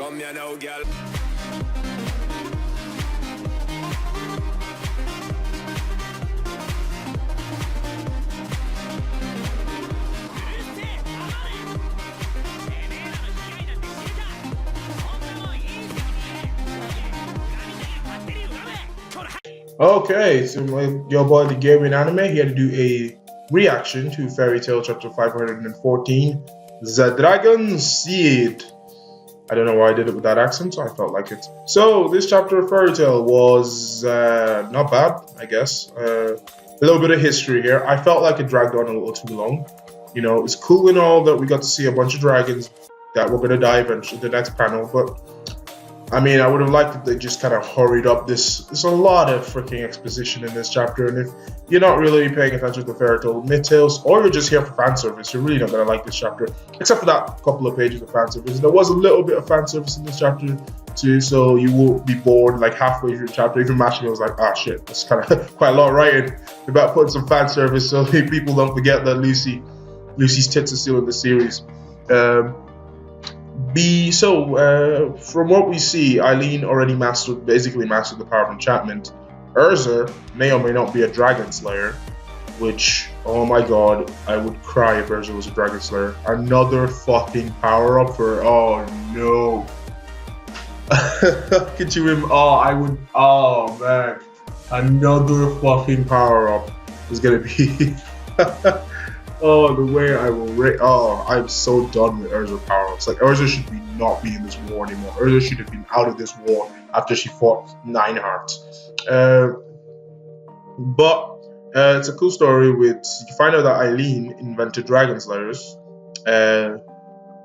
Come here now, girl. Okay, so your boy the Gaming Anime here to do a reaction to Fairy Tail chapter 514, The Dragon Seed. I don't know why I did it with that accent, so I felt like it. So this chapter of Fairy Tail was not bad, I guess. A little bit of history here. I felt like it dragged on a little too long. You know, it's cool and all that we got to see a bunch of dragons that were gonna die eventually the next panel, but I mean, I would have liked if they just kind of hurried up this. There's a lot of freaking exposition in this chapter, and if you're not really paying attention to Fairy Tail Mid-Tales, or you're just here for fan service, you're really not going to like this chapter, except for that couple of pages of fan service. There was a little bit of fan service in this chapter too, so you won't be bored like halfway through the chapter. Even Mashima was like, ah shit, that's kind of quite a lot of writing about putting some fan service so people don't forget that Lucy's tits are still in the series. From what we see, Eileen already basically mastered the power of enchantment. Urza may or may not be a dragon slayer, which, oh my god, I would cry if Urza was a dragon slayer. Another fucking power up for, oh no. Could you oh man. Another fucking power up is gonna be oh, the way I will rate. Oh, I'm so done with Urza power-ups. Like, Urza should not be in this war anymore. Urza should have been out of this war after she fought Nine Hearts. But it's a cool story with, you find out that Eileen invented dragon slayers,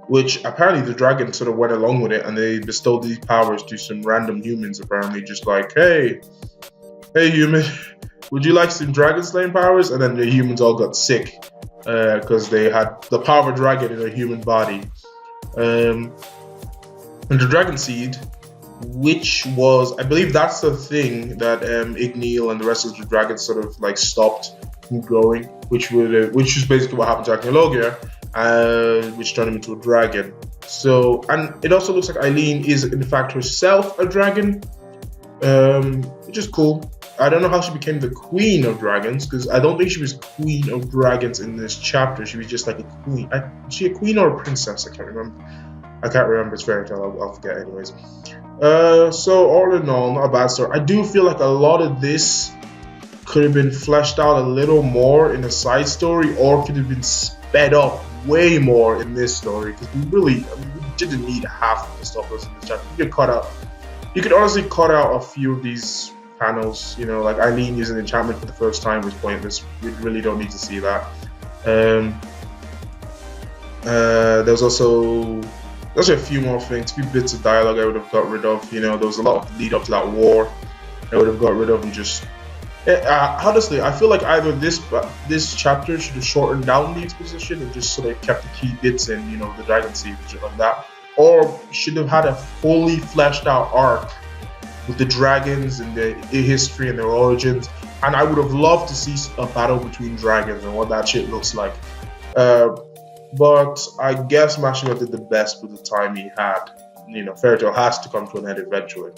which apparently the dragon sort of went along with it, and they bestowed these powers to some random humans, apparently, just like, hey human, would you like some dragon slaying powers? And then the humans all got sick because they had the power of a dragon in a human body. And the dragon seed, which was, I believe that's the thing that Igneel and the rest of the dragons sort of like stopped from growing, which is basically what happened to Archaeologia, which turned him into a dragon. So, and it also looks like Eileen is in fact herself a dragon, which is cool. I don't know how she became the queen of dragons, because I don't think she was queen of dragons in this chapter. She was just like a queen. Is she a queen or a princess? I can't remember. It's Fairy Tail. I'll forget anyways. So all in all, not a bad story. I do feel like a lot of this could have been fleshed out a little more in a side story, or could have been sped up way more in this story, because we didn't need half of the stuff that's in this chapter. You could honestly cut out a few of these panels, you know, like Eileen using enchantment for the first time was pointless. We really don't need to see that. There's also a few more things, a few bits of dialogue I would have got rid of. You know, there was a lot of lead up to that war I would have got rid of, and just honestly, I feel like either this chapter should have shortened down the exposition and just sort of kept the key bits in, you know, the dragon seed and shit like that, or should have had a fully fleshed out arc with the dragons and their history and their origins. And I would have loved to see a battle between dragons and what that shit looks like. But I guess Mashima did the best with the time he had. You know, Fairy Tail has to come to an end eventually.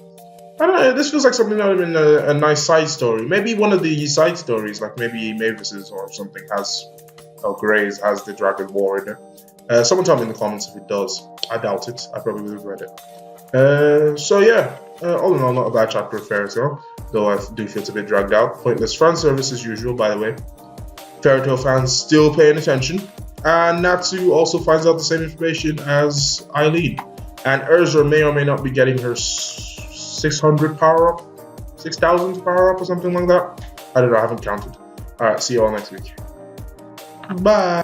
I don't know, this feels like something that would have been a nice side story. Maybe one of the side stories, like maybe Mavis's or something, Grey's has the dragon war in it. Someone tell me in the comments if it does. I doubt it. I probably would have read it. So yeah, all in all, not a bad chapter of Fairy Tail, though I do feel it's a bit dragged out. Pointless fan service as usual, by the way. Fairy Tail fans still paying attention, and Natsu also finds out the same information as Eileen. And Urza may or may not be getting her 600 power up, 6,000 power up or something like that. I don't know, I haven't counted. Alright, see you all next week. Bye!